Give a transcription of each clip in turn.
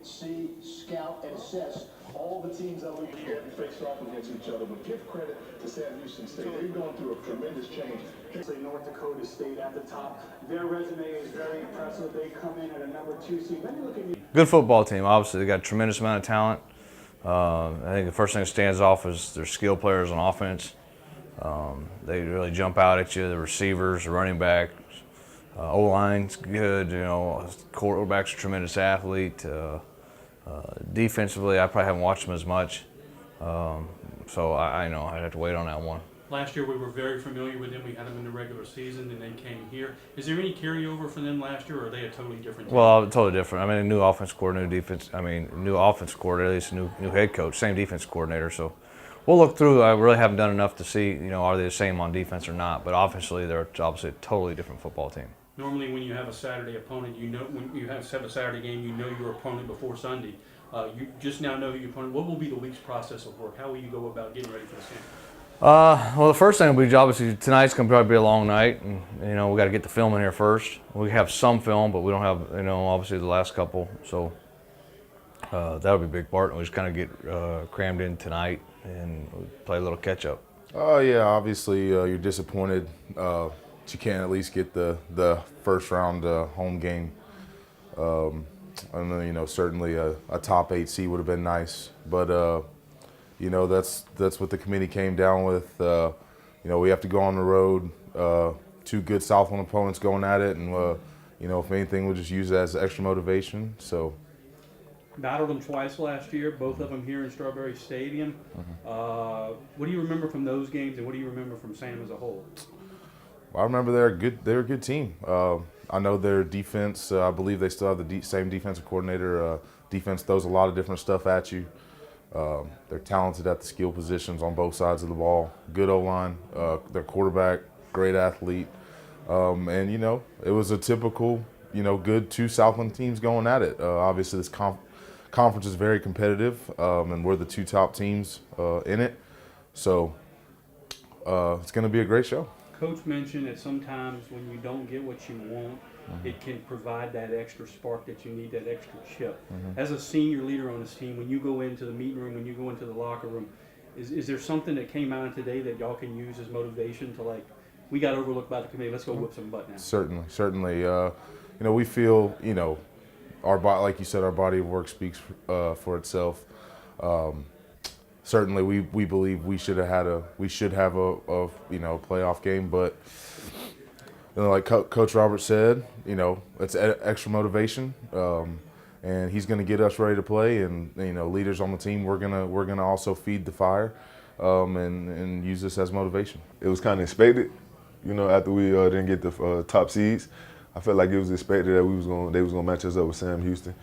See, scout, and assess all the teams that we face off against each other. But give credit to Sam Houston State. They're going through a tremendous change. Say North Dakota State at the top. Their resume is very impressive. They come in at a #2 seed. Let me look at you. Good football team. Obviously, they got a tremendous amount of talent. I think the first thing that stands off is their skill players on offense. They really jump out at you. The receivers, the running back, O-line's good. You know, quarterback's a tremendous athlete. Defensively, I probably haven't watched them as much, so I know I'd have to wait on that one. Last year we were very familiar with them. We had them in the regular season, and they came here. Is there any carryover from them last year, or are they a totally different team? Well, totally different. I mean, a new offense coordinator, new offense coordinator, at least new head coach, same defense coordinator. So we'll look through. I really haven't done enough to see, you know, are they the same on defense or not. But offensively, they're obviously a totally different football team. Normally, when you have a Saturday opponent, you know when you have a Saturday game, you know your opponent before Sunday. You just now know your opponent. What will be the week's process of work? How will you go about getting ready for this game? Well, the first thing will be obviously tonight's going to probably be a long night, and you know we got to get the film in here first. We have some film, but we don't have, you know, obviously the last couple. So that'll be a big part. And we just kind of get crammed in tonight and play a little catch up. Oh yeah, obviously you're disappointed. You can't at least get the first round home game. And then, you know, certainly a top 8 seed would have been nice, but you know, that's what the committee came down with. You know, we have to go on the road. 2 good Southland opponents going at it, and you know, if anything, we'll just use it as extra motivation. So. Battled them twice last year, both of them here in Strawberry Stadium. What do you remember from those games, and what do you remember from Sam as a whole? Well, I remember they're a good team. I know their defense, I believe they still have the same defensive coordinator. Defense throws a lot of different stuff at you. They're talented at the skill positions on both sides of the ball. Good O-line, their quarterback, great athlete. And, you know, it was a typical, you know, good 2 Southland teams going at it. Obviously, this conference is very competitive, and we're the 2 top teams in it. So it's going to be a great show. Coach mentioned that sometimes when you don't get what you want, it can provide that extra spark that you need, that extra chip. As a senior leader on this team, when you go into the meeting room, when you go into the locker room, is there something that came out today that y'all can use as motivation to, like, we got overlooked by the committee, let's go whip some butt now? Certainly. You know, we feel, you know, like you said, our body of work speaks for itself. Certainly, we believe we should have a you know, playoff game, but you know, like Coach Robert said, you know, it's extra motivation, and he's going to get us ready to play. And you know, leaders on the team, we're gonna also feed the fire, and use this as motivation. It was kind of expected, you know, after we didn't get the top seeds. I felt like it was expected that they was gonna match us up with Sam Houston.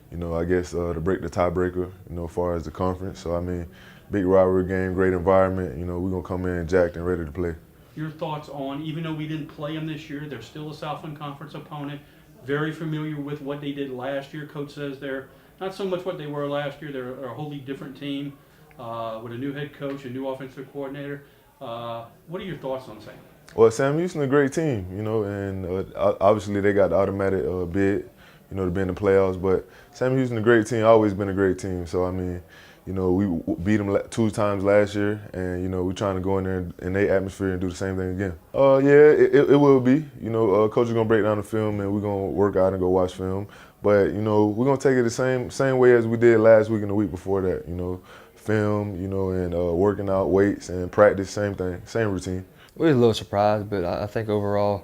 You know, I guess to break the tiebreaker, you know, as far as the conference. So I mean, big rivalry game, great environment. You know, we're gonna come in jacked and ready to play. Your thoughts on, even though we didn't play them this year, they're still a Southland Conference opponent, very familiar with what they did last year. Coach says they're not so much what they were last year, they're a wholly different team with a new head coach, a new offensive coordinator. What are your thoughts on Sam? Well, Sam Houston a great team, you know, and obviously they got the automatic bid, you know, to be in the playoffs, but Sam Houston a great team, always been a great team. So, I mean, you know, we beat them 2 times last year, and, you know, we're trying to go in there in their atmosphere and do the same thing again. Yeah, it will be. You know, Coach is going to break down the film, and we're going to work out and go watch film. But, you know, we're going to take it the same way as we did last week and the week before that, you know, film, you know, and working out, weights, and practice, same thing, same routine. We were a little surprised, but I think overall,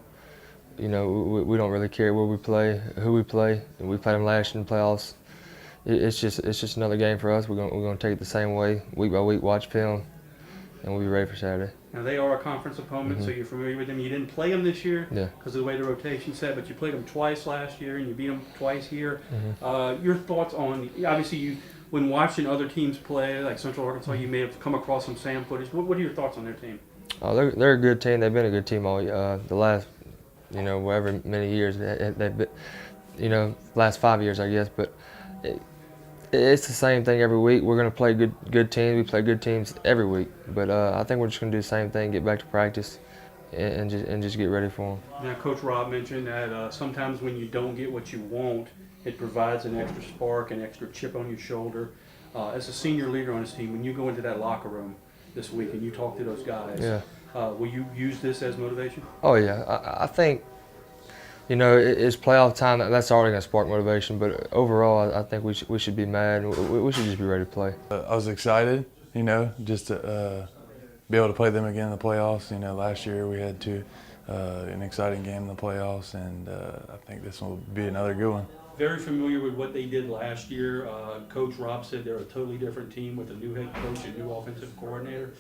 you know, we don't really care where we play, who we play. And we played them last year in the playoffs. It's just another game for us. We're gonna take it the same way, week by week, watch film, and we'll be ready for Saturday. Now they are a conference opponent, so you're familiar with them. You didn't play them this year because of the way the rotation set, but you played them twice last year and you beat them twice here. Your thoughts on, obviously when watching other teams play, like Central Arkansas, you may have come across some Sam footage. What are your thoughts on their team? Oh, they're a good team. They've been a good team all the last, however many years they've been, last 5 years, I guess. But it's the same thing every week. We're going to play good teams. We play good teams every week. But I think we're just going to do the same thing, get back to practice, and just get ready for them. Now, Coach Rob mentioned that sometimes when you don't get what you want, it provides an extra spark, an extra chip on your shoulder. As a senior leader on his team, when you go into that locker room this week and you talk to those guys, will you use this as motivation? Oh, yeah. I think, it's playoff time. That's already going to spark motivation. But overall, I think we should be mad. We should just be ready to play. I was excited, just to be able to play them again in the playoffs. Last year we had an exciting game in the playoffs, and I think this one will be another good one. Very familiar with what they did last year. Coach Rob said they're a totally different team with a new head coach and new offensive coordinator.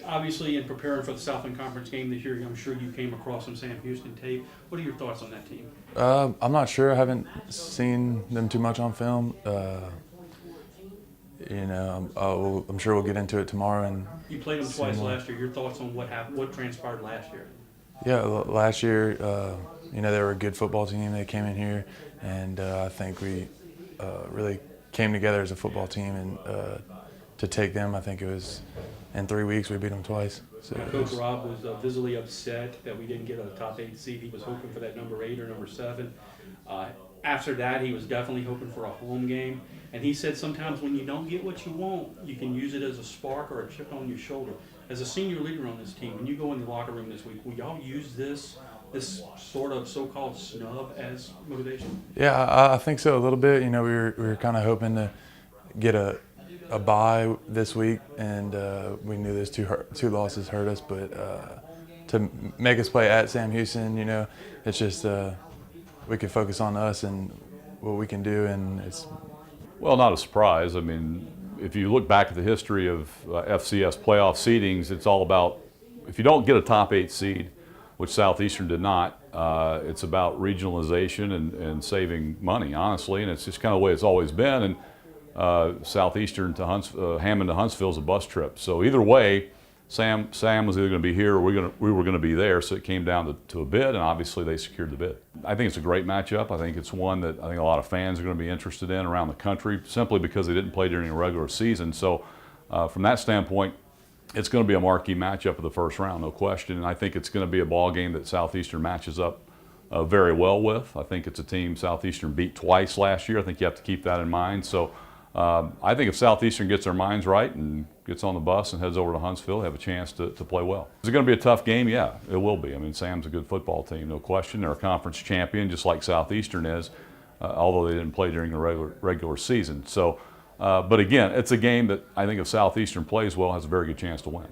Obviously, in preparing for the Southland Conference game this year, I'm sure you came across some Sam Houston tape. What are your thoughts on that team? I'm not sure. I haven't seen them too much on film. I'm sure we'll get into it tomorrow. And you played them twice last year. Your thoughts on what happened? What transpired last year? Yeah, last year, they were a good football team. They came in here, and I think we really came together as a football team. And to take them, I think it was in 3 weeks we beat them twice. So Coach Rob was visibly upset that we didn't get a top 8 seed. He was hoping for that number 8 or number 7. After that, he was definitely hoping for a home game. And he said sometimes when you don't get what you want, you can use it as a spark or a chip on your shoulder. As a senior leader on this team, when you go in the locker room this week, will y'all use this sort of so-called snub as motivation? Yeah, I think so a little bit. We were kind of hoping to get a bye this week, and we knew those two losses hurt us. But to make us play at Sam Houston, it's just we can focus on us and what we can do, and it's. Well, not a surprise. I mean, if you look back at the history of FCS playoff seedings, it's all about, if you don't get a top 8 seed, which Southeastern did not, it's about regionalization and saving money, honestly, and it's just kind of the way it's always been. And Southeastern to Hammond to Huntsville is a bus trip. So either way, Sam was either going to be here or we were going to be there, so it came down to a bid, and obviously they secured the bid. I think it's a great matchup. I think it's one that I think a lot of fans are going to be interested in around the country, simply because they didn't play during a regular season. So from that standpoint, it's going to be a marquee matchup of the first round, no question. And I think it's going to be a ball game that Southeastern matches up very well with. I think it's a team Southeastern beat twice last year. I think you have to keep that in mind. So I think if Southeastern gets their minds right and gets on the bus and heads over to Huntsville, they have a chance to play well. Is it going to be a tough game? Yeah, it will be. I mean, Sam's a good football team, no question. They're a conference champion, just like Southeastern is, although they didn't play during the regular season. So, but again, it's a game that I think if Southeastern plays well, has a very good chance to win.